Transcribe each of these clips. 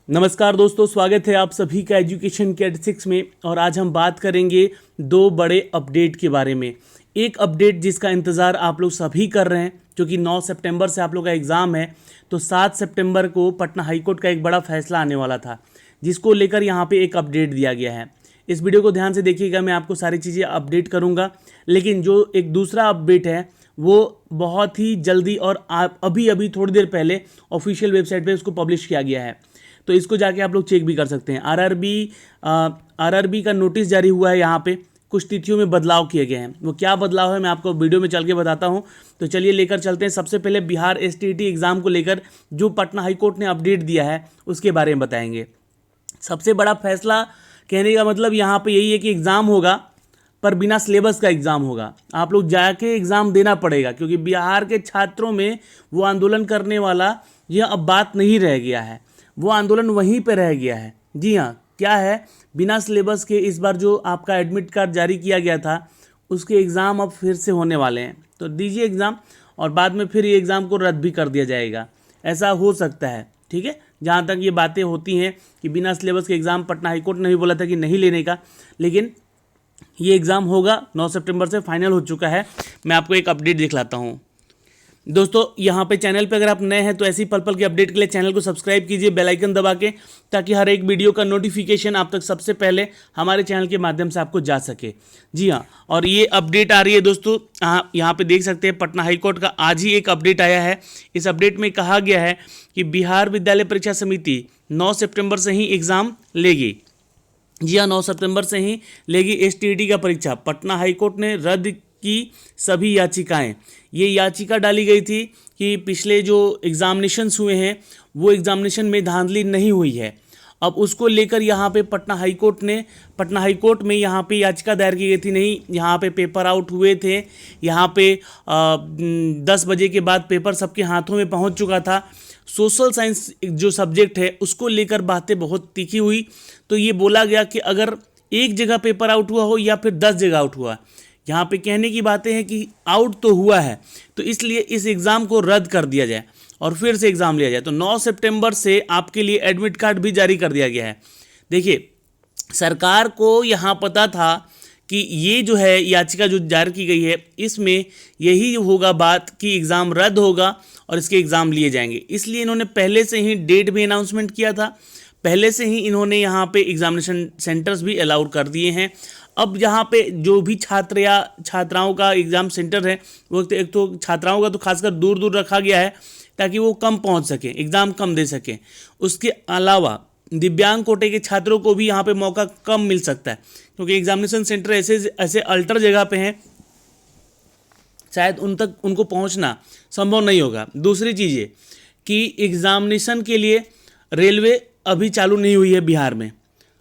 नमस्कार दोस्तों, स्वागत है आप सभी का एजुकेशन कैट 6 में। और आज हम बात करेंगे दो बड़े अपडेट के बारे में। एक अपडेट जिसका इंतज़ार आप लोग सभी कर रहे हैं, क्योंकि 9 सितंबर से आप लोग का एग्ज़ाम है, तो 7 सितंबर को पटना हाईकोर्ट का एक बड़ा फैसला आने वाला था, जिसको लेकर यहाँ पे एक अपडेट दिया गया है। इस वीडियो को ध्यान से देखिएगा, मैं आपको सारी चीज़ें अपडेट करूँगा। लेकिन जो एक दूसरा अपडेट है वो बहुत ही जल्दी और अभी थोड़ी देर पहले ऑफिशियल वेबसाइट पे उसको पब्लिश किया गया है, तो इसको जाके आप लोग चेक भी कर सकते हैं। आरआरबी का नोटिस जारी हुआ है। यहाँ पे कुछ तिथियों में बदलाव किए गए हैं। वो क्या बदलाव है मैं आपको वीडियो में चल के बताता हूँ। तो चलिए लेकर चलते हैं। सबसे पहले बिहार एसटीईटी एग्ज़ाम को लेकर जो पटना हाईकोर्ट ने अपडेट दिया है उसके बारे में बताएंगे। सबसे बड़ा फैसला कहने का मतलब यहाँ पे यही है कि एग्ज़ाम होगा, पर बिना सिलेबस का एग्ज़ाम होगा। आप लोग जाके एग्ज़ाम देना पड़ेगा, क्योंकि बिहार के छात्रों में वो आंदोलन करने वाला यह अब बात नहीं रह गया है। वो आंदोलन वहीं पे रह गया है। जी हाँ, क्या है, बिना सिलेबस के इस बार जो आपका एडमिट कार्ड जारी किया गया था उसके एग्ज़ाम अब फिर से होने वाले हैं। तो दीजिए एग्ज़ाम, और बाद में फिर ये एग्ज़ाम को रद्द भी कर दिया जाएगा, ऐसा हो सकता है। ठीक है, जहाँ तक ये बातें होती हैं कि बिना सिलेबस के एग्ज़ाम, पटना हाईकोर्ट ने भी बोला था कि नहीं लेने का, लेकिन ये एग्ज़ाम होगा। 9 सितंबर से फाइनल हो चुका है। मैं आपको एक अपडेट दिखलाता हूँ दोस्तों। यहाँ पे चैनल पे अगर आप नए हैं तो ऐसी पल पल के अपडेट के लिए चैनल को सब्सक्राइब कीजिए, बेल आइकन दबा के, ताकि हर एक वीडियो का नोटिफिकेशन आप तक सबसे पहले हमारे चैनल के माध्यम से आपको जा सके। जी हाँ, और ये अपडेट आ रही है दोस्तों, यहाँ पे देख सकते हैं पटना हाईकोर्ट का आज ही एक अपडेट आया है। इस अपडेट में कहा गया है कि बिहार विद्यालय परीक्षा समिति 9 सितंबर से ही एग्ज़ाम लेगी। जी हाँ, 9 सितंबर से ही लेगी एसटीईटी का परीक्षा। पटना हाईकोर्ट ने रद्द की सभी याचिकाएं। ये याचिका डाली गई थी कि पिछले जो एग्जामिनेशंस हुए हैं वो एग्जामिनेशन में धांधली नहीं हुई है। अब उसको लेकर यहाँ पे पटना हाईकोर्ट में यहाँ पे याचिका दायर की गई थी। नहीं, यहाँ पे पेपर आउट हुए थे, यहाँ पे 10 बजे के बाद पेपर सबके हाथों में पहुँच चुका था। सोशल साइंस जो सब्जेक्ट है उसको लेकर बातें बहुत तीखी हुई। तो ये बोला गया कि अगर एक जगह पेपर आउट हुआ हो या फिर 10 जगह आउट हुआ, यहाँ पे कहने की बातें हैं कि आउट तो हुआ है, तो इसलिए इस एग्ज़ाम को रद्द कर दिया जाए और फिर से एग्ज़ाम लिया जाए। तो 9 सितंबर से आपके लिए एडमिट कार्ड भी जारी कर दिया गया है। देखिए, सरकार को यहाँ पता था कि ये जो है याचिका जो दायर की गई है इसमें यही होगा बात कि एग्ज़ाम रद्द होगा और इसके एग्ज़ाम लिए जाएंगे। इसलिए इन्होंने पहले से ही डेट भी अनाउंसमेंट किया था, पहले से ही इन्होंने यहाँ पे एग्जामिनेशन सेंटर्स भी अलाउड कर दिए हैं। अब यहाँ पे जो भी छात्र या छात्राओं का एग्ज़ाम सेंटर है वो एक तो छात्राओं का तो खासकर दूर दूर रखा गया है ताकि वो कम पहुँच सकें, एग्ज़ाम कम दे सकें। उसके अलावा दिव्यांग कोटे के छात्रों को भी यहाँ पे मौका कम मिल सकता है, क्योंकि एग्जामिनेशन सेंटर ऐसे अल्टर जगह पे हैं, शायद उनको पहुँचना संभव नहीं होगा। दूसरी चीज़ ये कि एग्ज़ामिनेशन के लिए रेलवे अभी चालू नहीं हुई है बिहार में।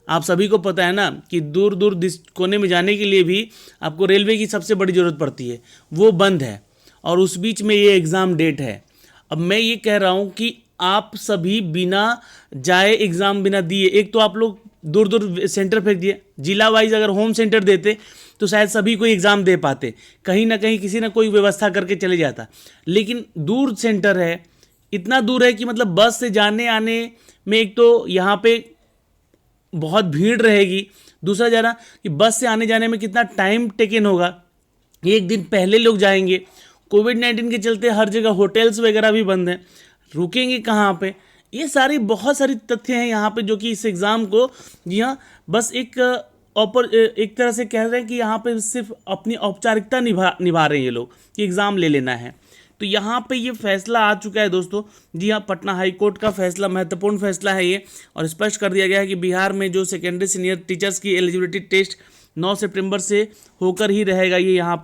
आप सभी को पता है ना कि दूर दूर कोने में जाने के लिए भी आपको रेलवे की सबसे बड़ी ज़रूरत पड़ती है, वो बंद है, और उस बीच में ये एग्ज़ाम डेट है। अब मैं ये कह रहा हूँ कि आप सभी बिना जाए एग्ज़ाम बिना दिए, एक तो आप लोग दूर दूर सेंटर फेंक दिए, जिला वाइज अगर होम सेंटर देते तो शायद सभी को एग्ज़ाम दे पाते, कहीं ना कहीं किसी ना कोई व्यवस्था करके चले जाता। लेकिन दूर सेंटर है, इतना दूर है कि मतलब बस से जाने आने में एक तो यहाँ पे बहुत भीड़ रहेगी, दूसरा जाना कि बस से आने जाने में कितना टाइम टेकन होगा, एक दिन पहले लोग जाएंगे। कोविड-19 के चलते हर जगह होटल्स वगैरह भी बंद हैं, रुकेंगे कहाँ पे। ये बहुत सारी तथ्य हैं यहाँ पे जो कि इस एग्ज़ाम को, जी हाँ, बस एक तरह से कह रहे हैं कि यहाँ पे सिर्फ अपनी औपचारिकता निभा रहे हैं ये लोग कि एग्ज़ाम ले लेना है। तो यहाँ पे ये फैसला आ चुका है दोस्तों। जी हाँ, पटना हाईकोर्ट का फैसला महत्वपूर्ण फैसला है ये, और स्पष्ट कर दिया गया है कि बिहार में जो सेकेंडरी सीनियर टीचर्स की एलिजिबिलिटी टेस्ट 9 सितंबर से होकर ही रहेगा। ये यहाँ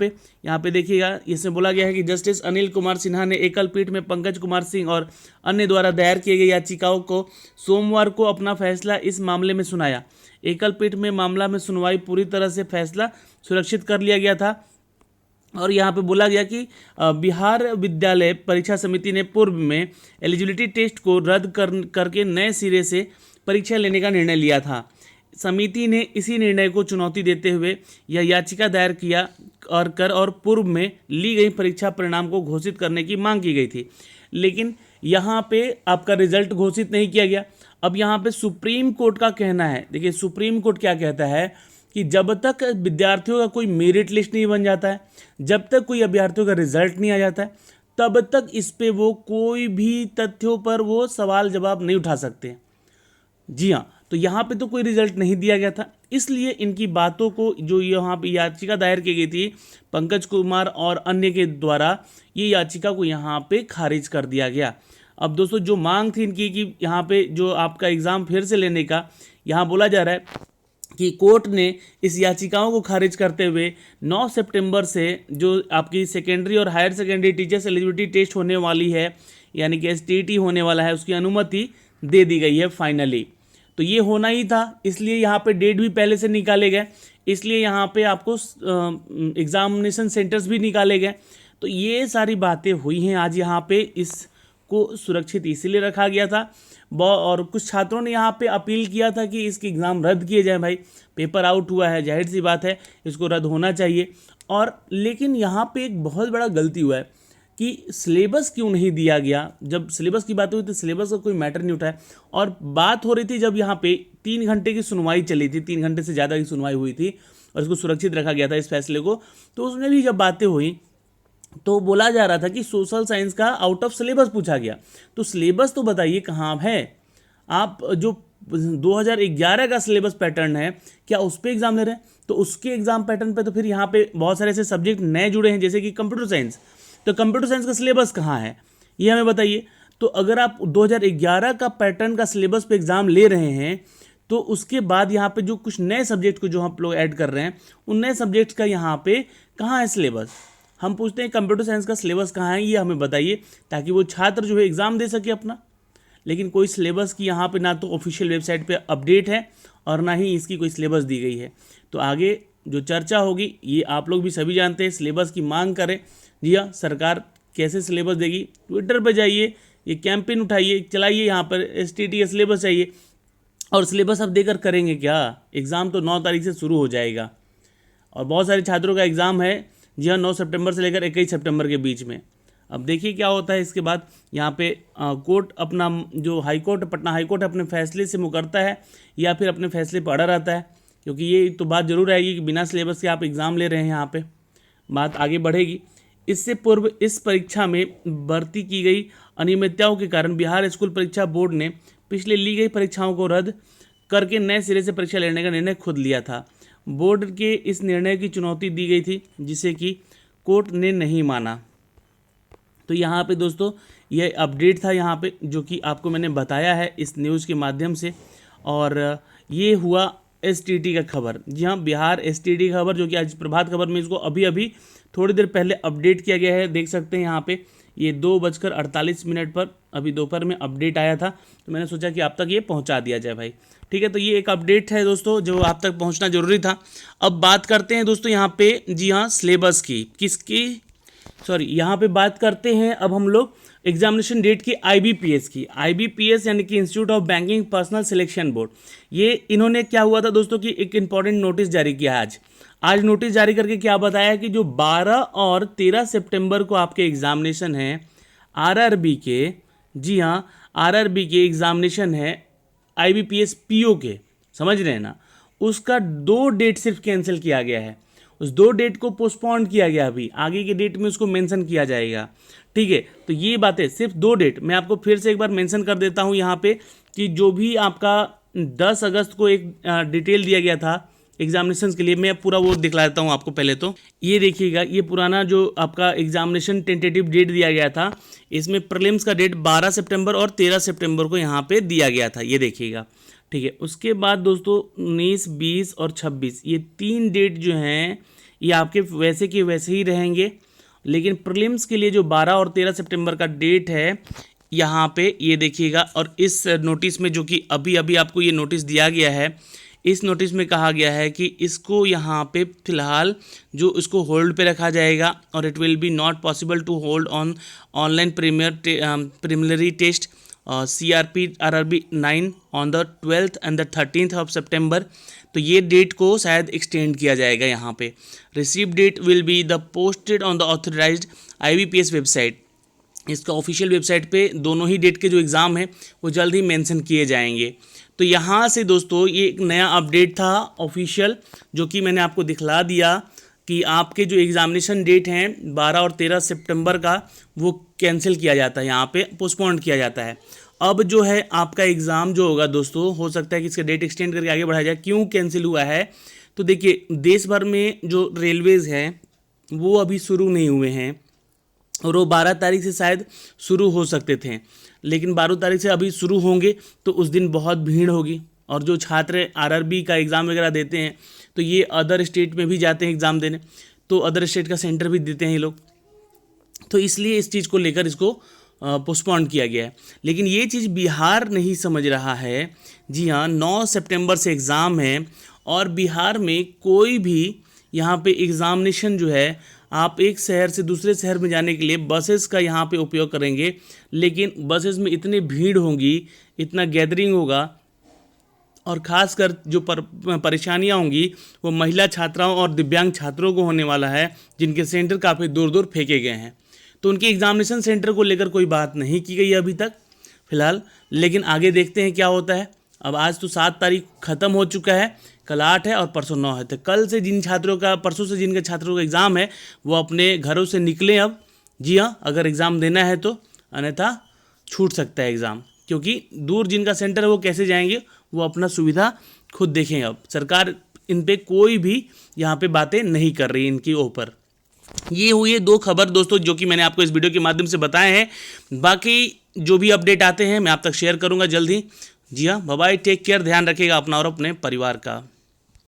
पे देखिएगा, इसमें बोला गया है कि जस्टिस अनिल कुमार सिन्हा ने एकल पीठ में पंकज कुमार सिंह और अन्य द्वारा दायर किए गए याचिकाओं को सोमवार को अपना फैसला इस मामले में सुनाया। एकल पीठ में मामला में सुनवाई पूरी तरह से फैसला सुरक्षित कर लिया गया था, और यहाँ पे बोला गया कि बिहार विद्यालय परीक्षा समिति ने पूर्व में एलिजिबिलिटी टेस्ट को रद्द करके नए सिरे से परीक्षा लेने का निर्णय लिया था। समिति ने इसी निर्णय को चुनौती देते हुए यह याचिका दायर किया और पूर्व में ली गई परीक्षा परिणाम को घोषित करने की मांग की गई थी। लेकिन यहाँ पे आपका रिजल्ट घोषित नहीं किया गया। अब यहाँ पे सुप्रीम कोर्ट का कहना है, देखिए सुप्रीम कोर्ट क्या कहता है कि जब तक विद्यार्थियों का कोई मेरिट लिस्ट नहीं बन जाता है, जब तक कोई अभ्यर्थियों का रिजल्ट नहीं आ जाता है, तब तक इस पे वो कोई भी तथ्यों पर वो सवाल जवाब नहीं उठा सकते। जी हाँ, तो यहाँ पे तो कोई रिजल्ट नहीं दिया गया था, इसलिए इनकी बातों को जो यहाँ पे याचिका दायर की गई थी पंकज कुमार और अन्य के द्वारा, ये याचिका को यहाँ पे खारिज कर दिया गया। अब दोस्तों जो मांग थी इनकी कि यहाँ पे जो आपका एग्ज़ाम फिर से लेने का, यहाँ बोला जा रहा है कि कोर्ट ने इस याचिकाओं को खारिज करते हुए 9 सितंबर से जो आपकी सेकेंडरी और higher secondary teachers eligibility test होने वाली है, यानी कि STT होने वाला है, उसकी अनुमति दे दी गई है फाइनली। तो ये होना ही था, इसलिए यहाँ पे डेट भी पहले से निकाले गए, इसलिए यहाँ पे आपको एग्जामिनेशन सेंटर्स भी निकाले गए। तो ये सारी बातें हुई हैं आज यहाँ पे, इसको सुरक्षित इसीलिए रखा गया था। और कुछ छात्रों ने यहाँ पे अपील किया था कि इसके एग्ज़ाम रद्द किए जाए, भाई पेपर आउट हुआ है, जाहिर सी बात है इसको रद्द होना चाहिए। और लेकिन यहाँ पे एक बहुत बड़ा गलती हुआ है कि सिलेबस क्यों नहीं दिया गया। जब सिलेबस की बात हुई तो सिलेबस का कोई मैटर नहीं उठाया, और बात हो रही थी जब यहाँ पे 3 घंटे की सुनवाई चली थी, 3 घंटे से ज़्यादा की सुनवाई हुई थी और इसको सुरक्षित रखा गया था इस फैसले को, तो उसमें भी जब बातें हुई तो बोला जा रहा था कि सोशल साइंस का आउट ऑफ सिलेबस पूछा गया। तो सिलेबस तो बताइए कहाँ है, आप जो 2011 का सिलेबस पैटर्न है क्या उस पर एग्ज़ाम ले रहे हैं? तो उसके एग्ज़ाम पैटर्न पे तो फिर यहाँ पे बहुत सारे ऐसे सब्जेक्ट नए जुड़े हैं जैसे कि कंप्यूटर साइंस, तो कंप्यूटर साइंस का सिलेबस कहाँ है ये हमें बताइए। तो अगर आप 2011 का पैटर्न का सिलेबस पे एग्ज़ाम ले रहे हैं तो उसके बाद यहाँ पे जो कुछ नए सब्जेक्ट को जो हम लोग ऐड कर रहे हैं, उन नए सब्जेक्ट्स का यहाँ पे कहाँ है सिलेबस? हम पूछते हैं कंप्यूटर साइंस का सिलेबस कहाँ है, ये हमें बताइए, ताकि वो छात्र जो है एग्ज़ाम दे सके अपना। लेकिन कोई सिलेबस की यहाँ पे ना तो ऑफिशियल वेबसाइट पे अपडेट है और ना ही इसकी कोई सिलेबस दी गई है। तो आगे जो चर्चा होगी ये आप लोग भी सभी जानते हैं, सिलेबस की मांग करें। जी हाँ, सरकार कैसे सिलेबस देगी, ट्विटर पर जाइए, ये कैंपेन उठाइए, चलाइए, यहाँ पर STT सिलेबस चाहिए। और सिलेबस अब देकर करेंगे क्या? एग्ज़ाम तो 9 तारीख से शुरू हो जाएगा और बहुत सारे छात्रों का एग्ज़ाम है, जी हाँ, 9 सितंबर से लेकर 21 सितंबर के बीच में। अब देखिए क्या होता है इसके बाद। यहाँ पे कोर्ट अपना जो high court, Patna high court अपने फैसले से मुकरता है या फिर अपने फैसले पर अड़ा रहता है, क्योंकि ये तो बात जरूर आएगी कि बिना सिलेबस के आप एग्ज़ाम ले रहे हैं, यहाँ पे बात आगे बढ़ेगी। इससे पूर्व इस परीक्षा में भर्ती की गई अनियमितताओं के कारण बिहार स्कूल परीक्षा बोर्ड ने पिछले ली गई परीक्षाओं को रद्द करके नए सिरे से परीक्षा लेने का निर्णय खुद लिया था। बोर्ड के इस निर्णय की चुनौती दी गई थी जिसे कि कोर्ट ने नहीं माना। तो यहाँ पे दोस्तों ये अपडेट था यहाँ पे जो कि आपको मैंने बताया है इस न्यूज़ के माध्यम से। और ये हुआ STT का खबर। जी हाँ, बिहार STT खबर जो कि आज प्रभात खबर में इसको अभी अभी थोड़ी देर पहले अपडेट किया गया है, देख सकते हैं यहाँ पे। ये 2:48 पर अभी दोपहर में अपडेट आया था, तो मैंने सोचा कि आप तक ये पहुँचा दिया जाए भाई। ठीक है, तो ये एक अपडेट है दोस्तों जो आप तक पहुँचना जरूरी था। अब बात करते हैं दोस्तों यहाँ पे, जी हाँ, सिलेबस की, किसकी, सॉरी, यहाँ पे बात करते हैं अब हम लोग एग्जामिनेशन डेट की IBPS की। IBPS यानी कि institute of banking personal selection board, ये इन्होंने क्या हुआ था दोस्तों कि एक इंपॉर्टेंट नोटिस जारी किया है आज नोटिस जारी करके क्या बताया कि जो 12 और 13 सितंबर को आपके एग्जामिनेशन है RRB के, जी हाँ, RRB के एग्जामिनेशन है IBPS PO के, समझ रहे हैं ना, उसका 2 डेट सिर्फ कैंसिल किया गया है। उस 2 डेट को पोस्टपोन किया गया, अभी आगे की डेट में उसको मेंशन किया जाएगा। ठीक है, तो ये बात है, सिर्फ 2 डेट। मैं आपको फिर से एक बार मेंशन कर देता हूँ यहाँ पे कि जो भी आपका 10 अगस्त को एक डिटेल दिया गया था एग्जामिनेशन के लिए, मैं पूरा वो दिखला देता हूँ आपको। पहले तो ये देखिएगा, ये पुराना जो आपका एग्जामिनेशन टेंटेटिव डेट दिया गया था, इसमें प्रीलिम्स का डेट 12 सितंबर और 13 सितंबर को यहाँ पे दिया गया था, ये देखिएगा। ठीक है, उसके बाद दोस्तों 19, 20 और 26 ये 3 डेट जो हैं ये आपके वैसे के वैसे ही रहेंगे, लेकिन प्रीलिम्स के लिए जो 12 और 13 सितंबर का डेट है यहाँ पे ये देखिएगा। और इस नोटिस में जो कि अभी अभी आपको ये नोटिस दिया गया है, इस नोटिस में कहा गया है कि इसको यहाँ पे फिलहाल जो इसको होल्ड पे रखा जाएगा और it will be not possible to hold on online preliminary test CRP RRB 9 on the 12th and the 13th of September. तो ये डेट को शायद एक्सटेंड किया जाएगा यहाँ पे। Receive date will be the posted on the authorised IBPS website. इसका official website पे दोनों ही डेट के जो एग्ज़ाम हैं वो जल्द ही मेंशन किए जाएंगे। तो यहाँ से दोस्तों ये एक नया अपडेट था ऑफिशियल, जो कि मैंने आपको दिखला दिया कि आपके जो एग्ज़ामिनेशन डेट हैं 12 और 13 सितंबर का वो कैंसिल किया जाता है, यहाँ पे पोस्टपोन किया जाता है। अब जो है आपका एग्ज़ाम जो होगा दोस्तों, हो सकता है कि इसका डेट एक्सटेंड करके आगे बढ़ाया जाए। क्यों कैंसिल हुआ है? तो देखिए, देश भर में जो रेलवेज़ हैं वो अभी शुरू नहीं हुए हैं, और वो 12 तारीख से शायद शुरू हो सकते थे, लेकिन 12 तारीख से अभी शुरू होंगे तो उस दिन बहुत भीड़ होगी। और जो छात्र आरआरबी का एग्ज़ाम वगैरह देते हैं तो ये अदर स्टेट में भी जाते हैं एग्ज़ाम देने, तो अदर स्टेट का सेंटर भी देते हैं ये लोग, तो इसलिए इस चीज़ को लेकर इसको पोस्टपोन किया गया है। लेकिन ये चीज़ बिहार नहीं समझ रहा है। जी हाँ, 9 सितंबर से एग्ज़ाम है और बिहार में कोई भी यहाँ पे एग्ज़ामिनेशन जो है, आप एक शहर से दूसरे शहर में जाने के लिए बसेस का यहाँ पे उपयोग करेंगे, लेकिन बसेस में इतनी भीड़ होगी, इतना गैदरिंग होगा, और ख़ासकर जो परेशानियाँ होंगी वो महिला छात्राओं और दिव्यांग छात्रों को होने वाला है, जिनके सेंटर काफ़ी दूर दूर फेंके गए हैं। तो उनके एग्ज़ामिनेशन सेंटर को लेकर कोई बात नहीं की गई अभी तक फ़िलहाल, लेकिन आगे देखते हैं क्या होता है। अब आज तो 7 तारीख ख़त्म हो चुका है, कल 8 है और परसों 9 है। तो कल से जिन छात्रों का, परसों से जिनके छात्रों का एग्ज़ाम है वो अपने घरों से निकलें अब। जी हाँ, अगर एग्ज़ाम देना है तो, अन्यथा छूट सकता है एग्ज़ाम, क्योंकि दूर जिनका सेंटर है वो कैसे जाएंगे, वो अपना सुविधा खुद देखें। अब सरकार इन पे कोई भी यहाँ पे बातें नहीं कर रही इनकी ऊपर। ये हुई है 2 खबर दोस्तों जो कि मैंने आपको इस वीडियो के माध्यम से बताए हैं। बाकी जो भी अपडेट आते हैं मैं आप तक शेयर करूँगा जल्द ही। जी हाँ, बाय बाय, टेक केयर, ध्यान रखिएगा अपना और अपने परिवार का।